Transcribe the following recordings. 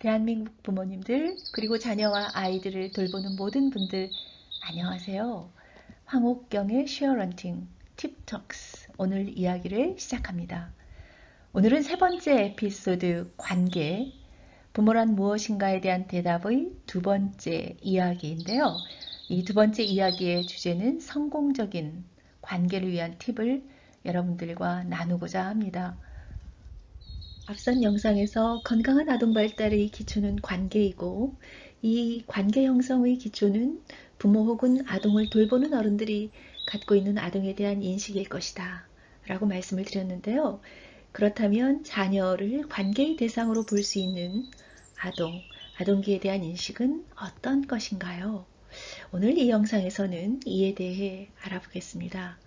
대한민국 부모님들, 그리고 자녀와 아이들을 돌보는 모든 분들, 안녕하세요. 황옥경의 쉐어런팅 팁톡스 오늘 이야기를 시작합니다. 오늘은 세 번째 에피소드 관계, 부모란 무엇인가에 대한 대답의 두 번째 이야기인데요. 이 두 번째 이야기의 주제는 성공적인 관계를 위한 팁을 여러분들과 나누고자 합니다. 앞선 영상에서 건강한 아동 발달의 기초는 관계이고, 이 관계 형성의 기초는 부모 혹은 아동을 돌보는 어른들이 갖고 있는 아동에 대한 인식일 것이다 라고 말씀을 드렸는데요. 그렇다면 자녀를 관계의 대상으로 볼 수 있는 아동기에 대한 인식은 어떤 것인가요? 오늘 이 영상에서는 이에 대해 알아보겠습니다.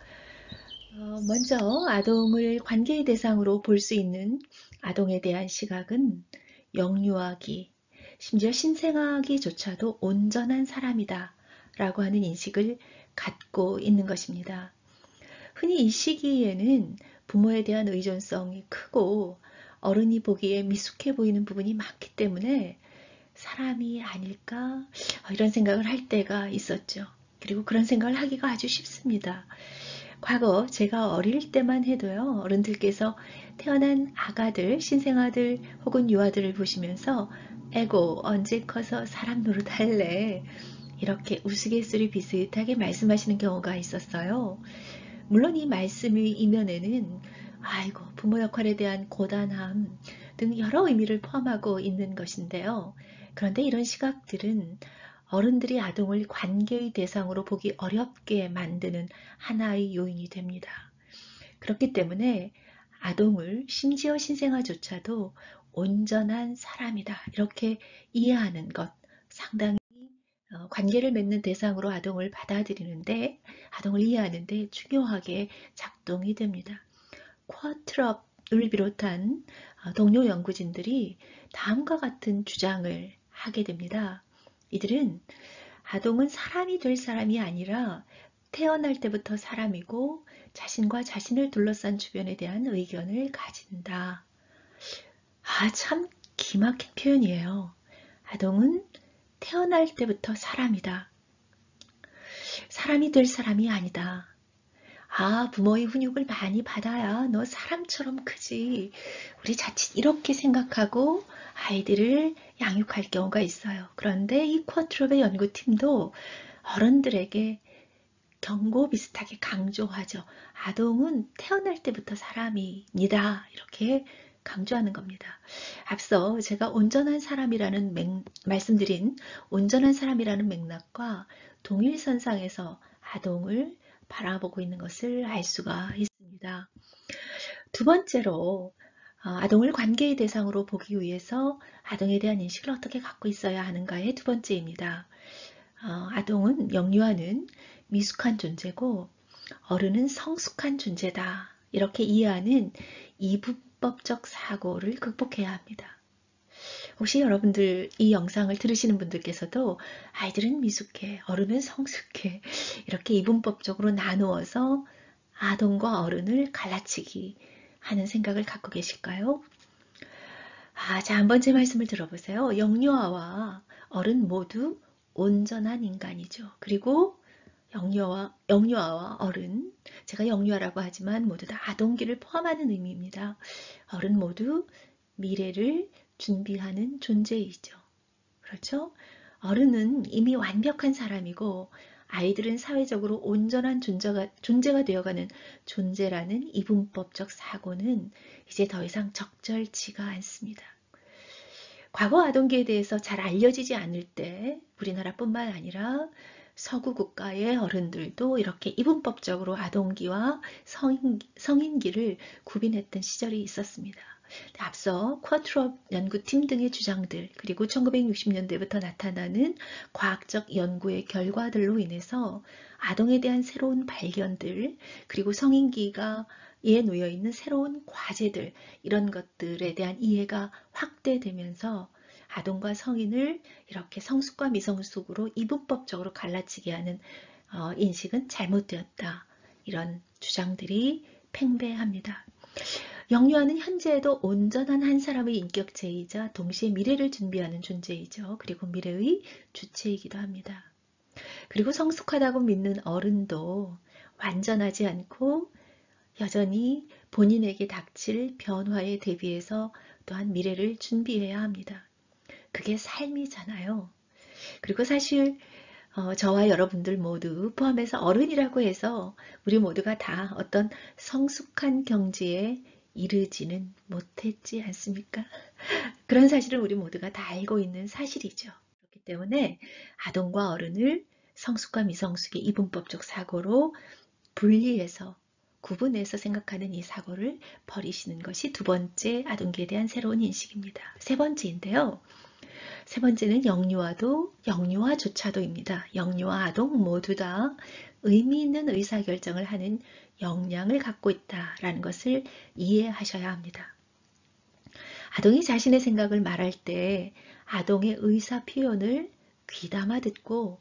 먼저 아동을 관계의 대상으로 볼 수 있는 아동에 대한 시각은 영유아기, 심지어 신생아기조차도 온전한 사람이다 라고 하는 인식을 갖고 있는 것입니다. 흔히 이 시기에는 부모에 대한 의존성이 크고 어른이 보기에 미숙해 보이는 부분이 많기 때문에 사람이 아닐까 이런 생각을 할 때가 있었죠. 그리고 그런 생각을 하기가 아주 쉽습니다. 과거 제가 어릴 때만 해도요, 어른들께서 태어난 아가들, 신생아들 혹은 유아들을 보시면서 에고 언제 커서 사람 노릇할래? 이렇게 우스갯소리 비슷하게 말씀하시는 경우가 있었어요. 물론 이 말씀의 이면에는 아이고 부모 역할에 대한 고단함 등 여러 의미를 포함하고 있는 것인데요. 그런데 이런 시각들은 어른들이 아동을 관계의 대상으로 보기 어렵게 만드는 하나의 요인이 됩니다. 그렇기 때문에 아동을 심지어 신생아조차도 온전한 사람이다 이렇게 이해하는 것, 상당히 관계를 맺는 대상으로 아동을 받아들이는데, 아동을 이해하는데 중요하게 작동이 됩니다. 쿼트럽을 비롯한 동료 연구진들이 다음과 같은 주장을 하게 됩니다. 이들은 아동은 사람이 될 사람이 아니라 태어날 때부터 사람이고 자신과 자신을 둘러싼 주변에 대한 의견을 가진다. 참 기막힌 표현이에요. 아동은 태어날 때부터 사람이다. 사람이 될 사람이 아니다. 부모의 훈육을 많이 받아야 너 사람처럼 크지. 우리 자칫 이렇게 생각하고 아이들을 양육할 경우가 있어요. 그런데 이 쿼트롭의 연구팀도 어른들에게 경고 비슷하게 강조하죠. 아동은 태어날 때부터 사람입니다. 이렇게 강조하는 겁니다. 앞서 제가 온전한 사람이라는 말씀드린 온전한 사람이라는 맥락과 동일선상에서 아동을 바라보고 있는 것을 알 수가 있습니다. 두 번째로 아동을 관계의 대상으로 보기 위해서 아동에 대한 인식을 어떻게 갖고 있어야 하는가의 두 번째입니다. 아동은 영유아는 미숙한 존재고 어른은 성숙한 존재다. 이렇게 이해하는 이분법적 사고를 극복해야 합니다. 혹시 여러분들 이 영상을 들으시는 분들께서도 아이들은 미숙해, 어른은 성숙해 이렇게 이분법적으로 나누어서 아동과 어른을 갈라치기 하는 생각을 갖고 계실까요? 자, 한 번째 말씀을 들어보세요. 영유아와 어른 모두 온전한 인간이죠. 그리고 영유아와 어른, 제가 영유아라고 하지만 모두 다 아동기를 포함하는 의미입니다. 어른 모두 미래를 준비하는 존재이죠. 그렇죠? 어른은 이미 완벽한 사람이고 아이들은 사회적으로 온전한 존재가 되어가는 존재라는 이분법적 사고는 이제 더 이상 적절치가 않습니다. 과거 아동기에 대해서 잘 알려지지 않을 때 우리나라뿐만 아니라 서구 국가의 어른들도 이렇게 이분법적으로 아동기와 성인기를 구분했던 시절이 있었습니다. 앞서 쿼트롭 연구팀 등의 주장들, 그리고 1960년대부터 나타나는 과학적 연구의 결과들로 인해서 아동에 대한 새로운 발견들, 그리고 성인기가에 놓여 있는 새로운 과제들, 이런 것들에 대한 이해가 확대되면서 아동과 성인을 이렇게 성숙과 미성숙으로 이분법적으로 갈라치게 하는 인식은 잘못되었다. 이런 주장들이 팽배합니다. 영유아는 현재에도 온전한 한 사람의 인격체이자 동시에 미래를 준비하는 존재이죠. 그리고 미래의 주체이기도 합니다. 그리고 성숙하다고 믿는 어른도 완전하지 않고 여전히 본인에게 닥칠 변화에 대비해서 또한 미래를 준비해야 합니다. 그게 삶이잖아요. 그리고 사실 저와 여러분들 모두 포함해서 어른이라고 해서 우리 모두가 다 어떤 성숙한 경지에 이르지는 못했지 않습니까? 그런 사실을 우리 모두가 다 알고 있는 사실이죠. 그렇기 때문에 아동과 어른을 성숙과 미성숙의 이분법적 사고로 분리해서 구분해서 생각하는 이 사고를 버리시는 것이 두 번째 아동기에 대한 새로운 인식입니다. 세 번째인데요. 세 번째는 영유아도 영유아조차도입니다. 영유아 아동 모두 다 의미 있는 의사결정을 하는 역량을 갖고 있다라는 것을 이해하셔야 합니다. 아동이 자신의 생각을 말할 때 아동의 의사 표현을 귀담아 듣고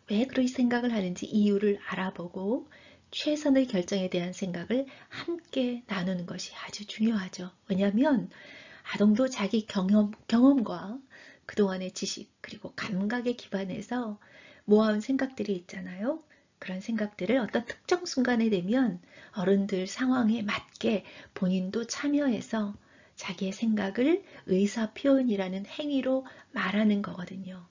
왜 그런 생각을 하는지 이유를 알아보고 최선의 결정에 대한 생각을 함께 나누는 것이 아주 중요하죠. 왜냐하면 아동도 자기 경험과 그동안의 지식 그리고 감각에 기반해서 모아온 생각들이 있잖아요. 그런 생각들을 어떤 특정 순간에 되면 어른들 상황에 맞게 본인도 참여해서 자기의 생각을 의사 표현이라는 행위로 말하는 거거든요.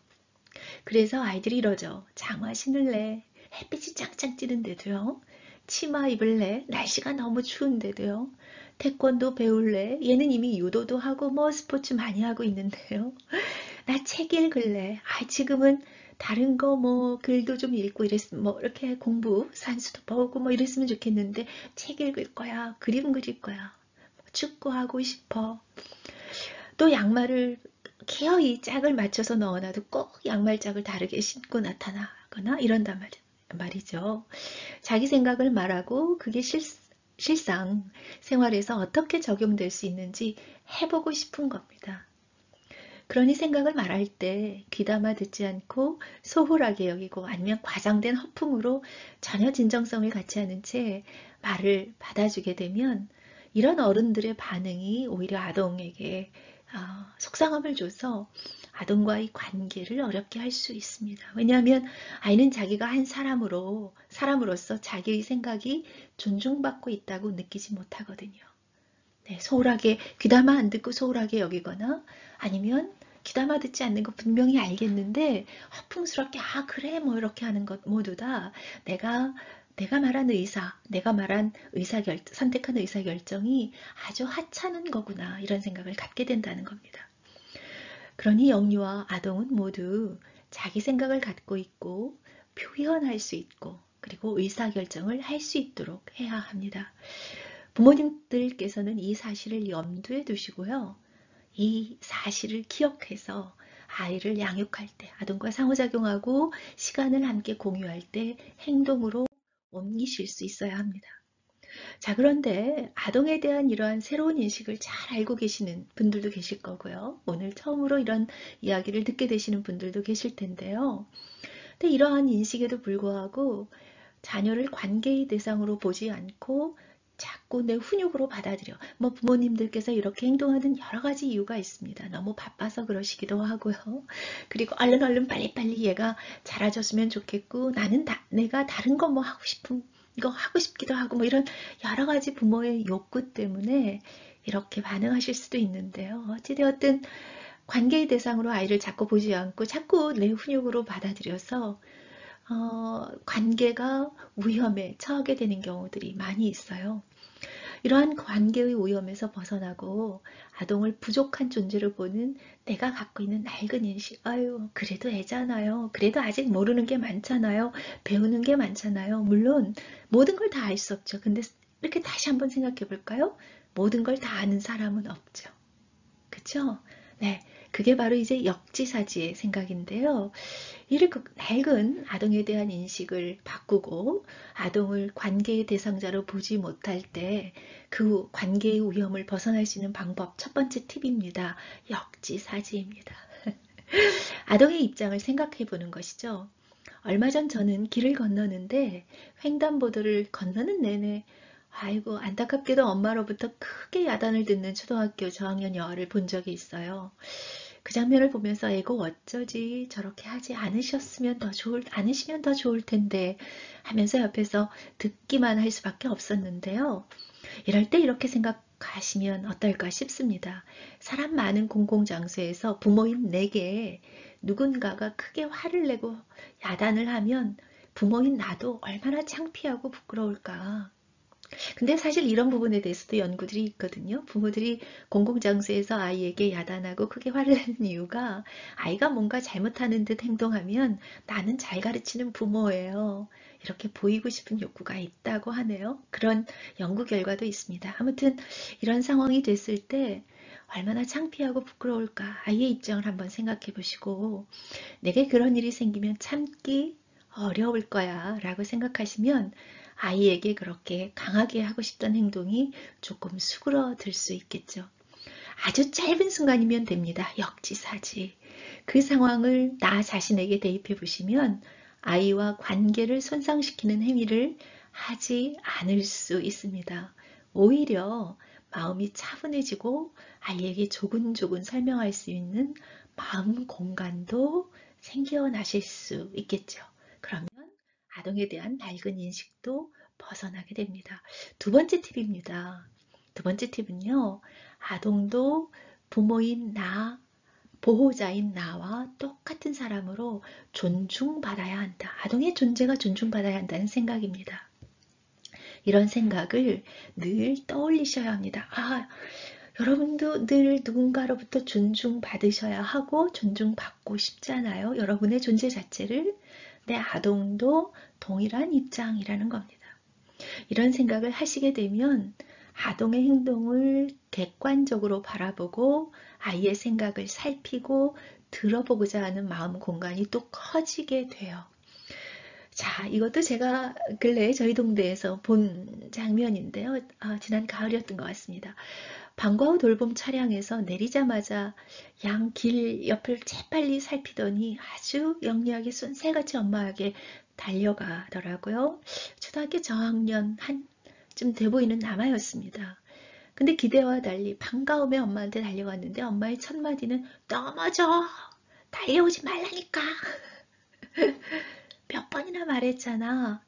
그래서 아이들이 이러죠. 장화 신을래? 햇빛이 짱짱 찌는데도요. 치마 입을래? 날씨가 너무 추운데도요. 태권도 배울래? 얘는 이미 유도도 하고 뭐 스포츠 많이 하고 있는데요. 나 책 읽을래? 지금은 다른 거 뭐 글도 좀 읽고 이랬으면 뭐 이렇게 공부 산수도 보고 뭐 이랬으면 좋겠는데 책 읽을 거야. 그림 그릴 거야. 축구하고 싶어. 또 양말을 기어이 짝을 맞춰서 넣어놔도 꼭 양말 짝을 다르게 신고 나타나거나 이런단 말이죠. 자기 생각을 말하고 그게 실상 생활에서 어떻게 적용될 수 있는지 해보고 싶은 겁니다. 그러니 생각을 말할 때 귀담아 듣지 않고 소홀하게 여기고 아니면 과장된 허풍으로 전혀 진정성을 갖지 않은 채 말을 받아주게 되면 이런 어른들의 반응이 오히려 아동에게 속상함을 줘서 아동과의 관계를 어렵게 할 수 있습니다. 왜냐하면 아이는 자기가 한 사람으로서 자기의 생각이 존중받고 있다고 느끼지 못하거든요. 네, 소홀하게 귀담아 안 듣고 소홀하게 여기거나 아니면 귀담아 듣지 않는 거 분명히 알겠는데 허풍스럽게 그래 뭐 이렇게 하는 것 모두 다 내가 말한 내가 말한 선택한 의사결정이 아주 하찮은 거구나 이런 생각을 갖게 된다는 겁니다. 그러니 영유아 아동은 모두 자기 생각을 갖고 있고 표현할 수 있고 그리고 의사결정을 할 수 있도록 해야 합니다. 부모님들께서는 이 사실을 염두에 두시고요. 이 사실을 기억해서 아이를 양육할 때, 아동과 상호작용하고 시간을 함께 공유할 때 행동으로 옮기실 수 있어야 합니다. 자, 그런데 아동에 대한 이러한 새로운 인식을 잘 알고 계시는 분들도 계실 거고요. 오늘 처음으로 이런 이야기를 듣게 되시는 분들도 계실 텐데요. 근데 이러한 인식에도 불구하고 자녀를 관계의 대상으로 보지 않고 자꾸 내 훈육으로 받아들여. 뭐 부모님들께서 이렇게 행동하는 여러 가지 이유가 있습니다. 너무 바빠서 그러시기도 하고요. 그리고 얼른 빨리빨리 얘가 자라줬으면 좋겠고 내가 다른 거 뭐 하고 싶은 이거 하고 싶기도 하고 뭐 이런 여러 가지 부모의 욕구 때문에 이렇게 반응하실 수도 있는데요. 어찌되었든 관계의 대상으로 아이를 자꾸 보지 않고 자꾸 내 훈육으로 받아들여서 관계가 위험에 처하게 되는 경우들이 많이 있어요. 이러한 관계의 위험에서 벗어나고 아동을 부족한 존재로 보는 내가 갖고 있는 낡은 인식, 그래도 애잖아요. 그래도 아직 모르는 게 많잖아요. 배우는 게 많잖아요. 물론 모든 걸 다 알 수 없죠. 근데 이렇게 다시 한번 생각해 볼까요? 모든 걸 다 아는 사람은 없죠. 그쵸? 네, 그게 바로 이제 역지사지의 생각인데요. 이렇게 낡은 아동에 대한 인식을 바꾸고 아동을 관계의 대상자로 보지 못할 때 그 관계의 위험을 벗어날 수 있는 방법 첫 번째 팁입니다. 역지사지입니다. 아동의 입장을 생각해 보는 것이죠. 얼마 전 저는 길을 건너는데 횡단보도를 건너는 내내 아이고, 안타깝게도 엄마로부터 크게 야단을 듣는 초등학교 저학년 여아를 본 적이 있어요. 그 장면을 보면서 에고 어쩌지 저렇게 하지 않으시면 더 좋을 텐데 하면서 옆에서 듣기만 할 수밖에 없었는데요. 이럴 때 이렇게 생각하시면 어떨까 싶습니다. 사람 많은 공공장소에서 부모인 내게 누군가가 크게 화를 내고 야단을 하면 부모인 나도 얼마나 창피하고 부끄러울까. 근데 사실 이런 부분에 대해서도 연구들이 있거든요. 부모들이 공공장소에서 아이에게 야단하고 크게 화를 내는 이유가 아이가 뭔가 잘못하는 듯 행동하면 나는 잘 가르치는 부모예요. 이렇게 보이고 싶은 욕구가 있다고 하네요. 그런 연구 결과도 있습니다. 아무튼 이런 상황이 됐을 때 얼마나 창피하고 부끄러울까 아이의 입장을 한번 생각해 보시고 내게 그런 일이 생기면 참기 어려울 거야 라고 생각하시면 아이에게 그렇게 강하게 하고 싶던 행동이 조금 수그러들 수 있겠죠. 아주 짧은 순간이면 됩니다. 역지사지. 그 상황을 나 자신에게 대입해 보시면 아이와 관계를 손상시키는 행위를 하지 않을 수 있습니다. 오히려 마음이 차분해지고 아이에게 조근조근 설명할 수 있는 마음 공간도 생겨나실 수 있겠죠. 그러면 아동에 대한 낡은 인식도 벗어나게 됩니다. 두 번째 팁입니다. 두 번째 팁은요. 아동도 부모인 나, 보호자인 나와 똑같은 사람으로 존중받아야 한다. 아동의 존재가 존중받아야 한다는 생각입니다. 이런 생각을 늘 떠올리셔야 합니다. 아, 여러분도 늘 누군가로부터 존중받으셔야 하고 존중받고 싶잖아요. 여러분의 존재 자체를 내 아동도 동일한 입장이라는 겁니다. 이런 생각을 하시게 되면 아동의 행동을 객관적으로 바라보고 아이의 생각을 살피고 들어보고자 하는 마음 공간이 또 커지게 돼요. 자, 이것도 제가 근래에 저희 동네에서 본 장면인데요. 지난 가을이었던 것 같습니다. 방과 후 돌봄 차량에서 내리자마자 양 길 옆을 재빨리 살피더니 아주 영리하게 쏜새같이 엄마에게 달려가더라고요. 초등학교 저학년 한쯤 돼 보이는 남아였습니다. 근데 기대와 달리 반가움에 엄마한테 달려갔는데 엄마의 첫 마디는 넘어져! 달려오지 말라니까! 몇 번이나 말했잖아.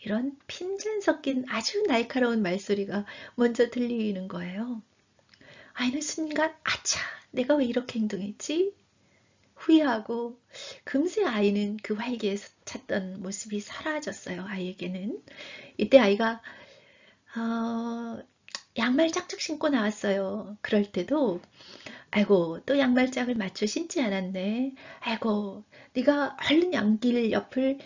이런 핀잔 섞인 아주 날카로운 말소리가 먼저 들리는 거예요. 아이는 순간 아차 내가 왜 이렇게 행동했지? 후회하고 금세 아이는 그 활기에서 찾던 모습이 사라졌어요. 아이에게는. 이때 아이가 양말 짝짝 신고 나왔어요. 그럴 때도 아이고 또 양말 짝을 맞춰 신지 않았네. 아이고 네가 얼른 양길 옆을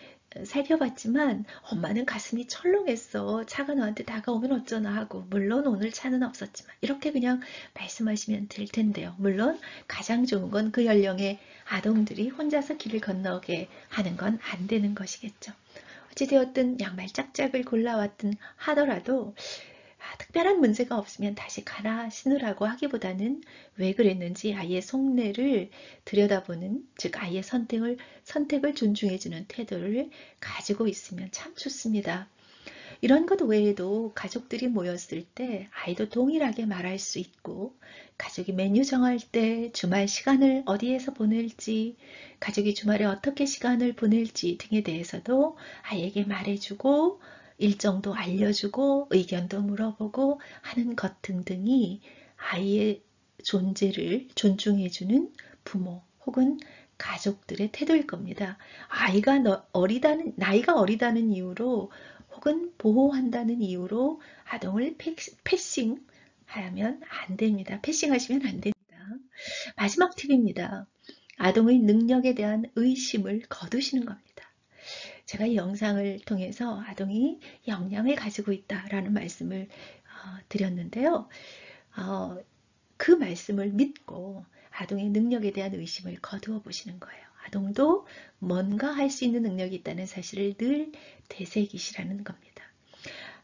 살펴봤지만 엄마는 가슴이 철렁했어. 차가 너한테 다가오면 어쩌나 하고 물론 오늘 차는 없었지만 이렇게 그냥 말씀하시면 될 텐데요. 물론 가장 좋은 건 그 연령의 아동들이 혼자서 길을 건너게 하는 건 안 되는 것이겠죠. 어찌되었든 양말 짝짝을 골라왔든 하더라도 특별한 문제가 없으면 다시 갈아 신으라고 하기보다는 왜 그랬는지 아이의 속내를 들여다보는, 즉 아이의 선택을 존중해주는 태도를 가지고 있으면 참 좋습니다. 이런 것 외에도 가족들이 모였을 때 아이도 동일하게 말할 수 있고 가족이 메뉴 정할 때 주말 시간을 어디에서 보낼지 가족이 주말에 어떻게 시간을 보낼지 등에 대해서도 아이에게 말해주고 일정도 알려주고 의견도 물어보고 하는 것 등등이 아이의 존재를 존중해주는 부모 혹은 가족들의 태도일 겁니다. 나이가 어리다는 이유로 혹은 보호한다는 이유로 아동을 패싱하면 안 됩니다. 패싱하시면 안 됩니다. 마지막 팁입니다. 아동의 능력에 대한 의심을 거두시는 겁니다. 제가 이 영상을 통해서 아동이 역량을 가지고 있다라는 말씀을 드렸는데요. 그 말씀을 믿고 아동의 능력에 대한 의심을 거두어 보시는 거예요. 아동도 뭔가 할 수 있는 능력이 있다는 사실을 늘 되새기시라는 겁니다.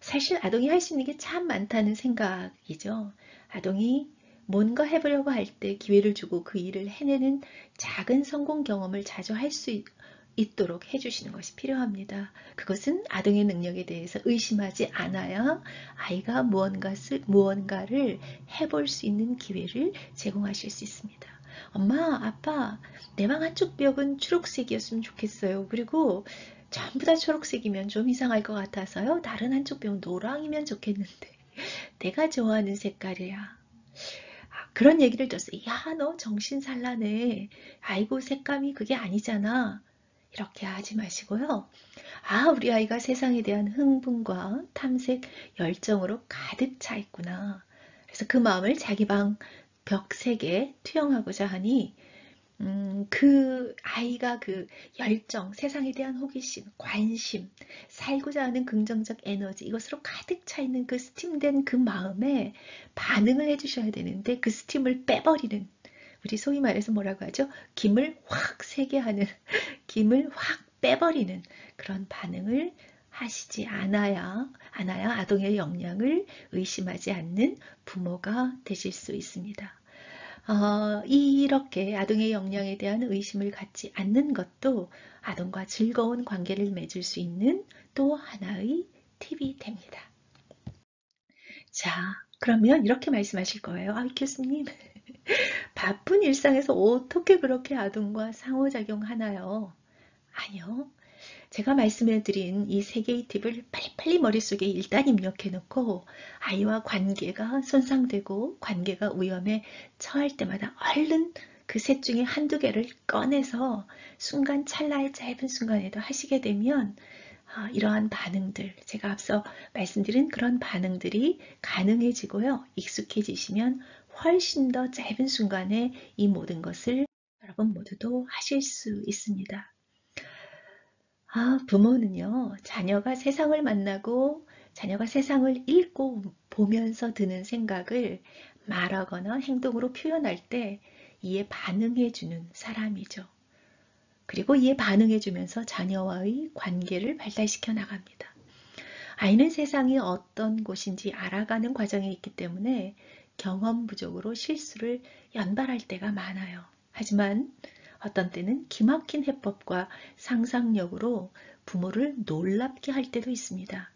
사실 아동이 할 수 있는 게 참 많다는 생각이죠. 아동이 뭔가 해보려고 할 때 기회를 주고 그 일을 해내는 작은 성공 경험을 자주 할 수 있도록 해주시는 것이 필요합니다. 그것은 아동의 능력에 대해서 의심하지 않아야 아이가 무언가를 해볼 수 있는 기회를 제공하실 수 있습니다. 엄마, 아빠, 내 방 한쪽 벽은 초록색이었으면 좋겠어요. 그리고 전부 다 초록색이면 좀 이상할 것 같아서요. 다른 한쪽 벽은 노랑이면 좋겠는데 내가 좋아하는 색깔이야. 그런 얘기를 들었어요. 야, 너 정신산란해. 아이고, 색감이 그게 아니잖아. 이렇게 하지 마시고요. 아, 우리 아이가 세상에 대한 흥분과 탐색, 열정으로 가득 차 있구나. 그래서 그 마음을 자기 방 벽색에 투영하고자 하니 그 아이가 그 열정, 세상에 대한 호기심, 관심, 살고자 하는 긍정적 에너지, 이것으로 가득 차 있는 그 스팀된 그 마음에 반응을 해주셔야 되는데 그 스팀을 빼버리는, 우리 소위 말해서 뭐라고 하죠? 김을 확 새게 하는, 김을 확 빼버리는 그런 반응을 하시지 않아야 아동의 역량을 의심하지 않는 부모가 되실 수 있습니다. 이렇게 아동의 역량에 대한 의심을 갖지 않는 것도 아동과 즐거운 관계를 맺을 수 있는 또 하나의 팁이 됩니다. 자, 그러면 이렇게 말씀하실 거예요. 아, 교수님, 바쁜 일상에서 어떻게 그렇게 아동과 상호작용하나요? 아니요. 제가 말씀해드린 이 세 개의 팁을 빨리빨리 머릿속에 일단 입력해 놓고 아이와 관계가 손상되고 관계가 위험에 처할 때마다 얼른 그 셋 중에 한두 개를 꺼내서 순간 찰나의 짧은 순간에도 하시게 되면 이러한 반응들, 제가 앞서 말씀드린 그런 반응들이 가능해지고요. 익숙해지시면 훨씬 더 짧은 순간에 이 모든 것을 여러분 모두도 하실 수 있습니다. 부모는요, 자녀가 세상을 만나고 자녀가 세상을 읽고 보면서 드는 생각을 말하거나 행동으로 표현할 때 이에 반응해주는 사람이죠. 그리고 이에 반응해주면서 자녀와의 관계를 발달시켜 나갑니다. 아이는 세상이 어떤 곳인지 알아가는 과정에 있기 때문에 경험 부족으로 실수를 연발할 때가 많아요. 하지만 어떤 때는 기막힌 해법과 상상력으로 부모를 놀랍게 할 때도 있습니다.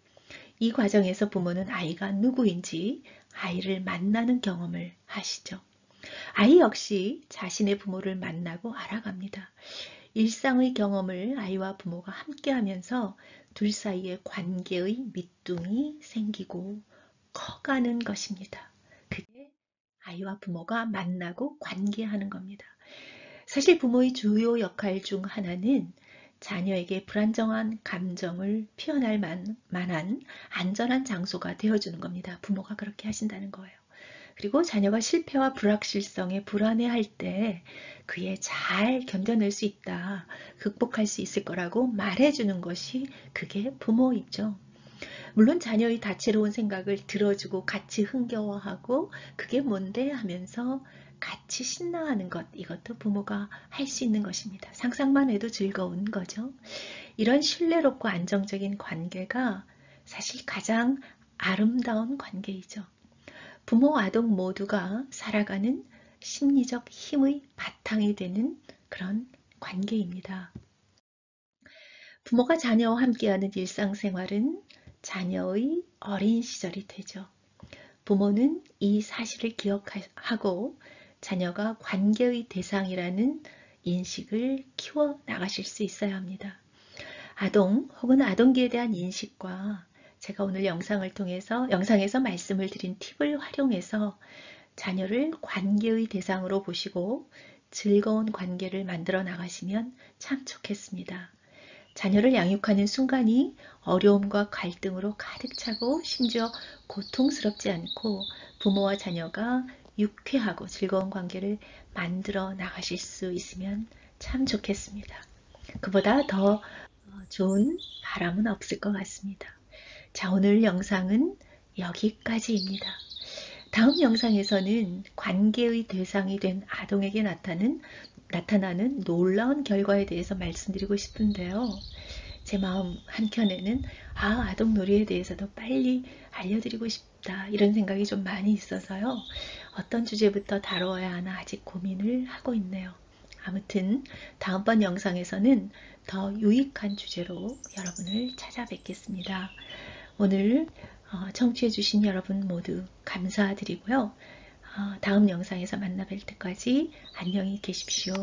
이 과정에서 부모는 아이가 누구인지 아이를 만나는 경험을 하시죠. 아이 역시 자신의 부모를 만나고 알아갑니다. 일상의 경험을 아이와 부모가 함께 하면서 둘 사이의 관계의 밑둥이 생기고 커가는 것입니다. 그게 아이와 부모가 만나고 관계하는 겁니다. 사실 부모의 주요 역할 중 하나는 자녀에게 불안정한 감정을 표현할 만한 안전한 장소가 되어주는 겁니다. 부모가 그렇게 하신다는 거예요. 그리고 자녀가 실패와 불확실성에 불안해할 때 그에 잘 견뎌낼 수 있다, 극복할 수 있을 거라고 말해주는 것이 그게 부모이죠. 물론 자녀의 다채로운 생각을 들어주고 같이 흥겨워하고 그게 뭔데 하면서 같이 신나하는 것, 이것도 부모가 할 수 있는 것입니다. 상상만 해도 즐거운 거죠. 이런 신뢰롭고 안정적인 관계가 사실 가장 아름다운 관계이죠. 부모, 아동 모두가 살아가는 심리적 힘의 바탕이 되는 그런 관계입니다. 부모가 자녀와 함께하는 일상생활은 자녀의 어린 시절이 되죠. 부모는 이 사실을 기억하고 자녀가 관계의 대상이라는 인식을 키워 나가실 수 있어야 합니다. 아동 혹은 아동기에 대한 인식과 제가 오늘 영상에서 말씀을 드린 팁을 활용해서 자녀를 관계의 대상으로 보시고 즐거운 관계를 만들어 나가시면 참 좋겠습니다. 자녀를 양육하는 순간이 어려움과 갈등으로 가득 차고 심지어 고통스럽지 않고 부모와 자녀가 유쾌하고 즐거운 관계를 만들어 나가실 수 있으면 참 좋겠습니다. 그보다 더 좋은 바람은 없을 것 같습니다. 자, 오늘 영상은 여기까지입니다. 다음 영상에서는 관계의 대상이 된 아동에게 나타나는 놀라운 결과에 대해서 말씀드리고 싶은데요. 제 마음 한켠에는 아동 놀이에 대해서도 빨리 알려드리고 싶다, 이런 생각이 좀 많이 있어서요. 어떤 주제부터 다루어야 하나 아직 고민을 하고 있네요. 아무튼 다음번 영상에서는 더 유익한 주제로 여러분을 찾아뵙겠습니다. 오늘 청취해주신 여러분 모두 감사드리고요. 다음 영상에서 만나 뵐 때까지 안녕히 계십시오.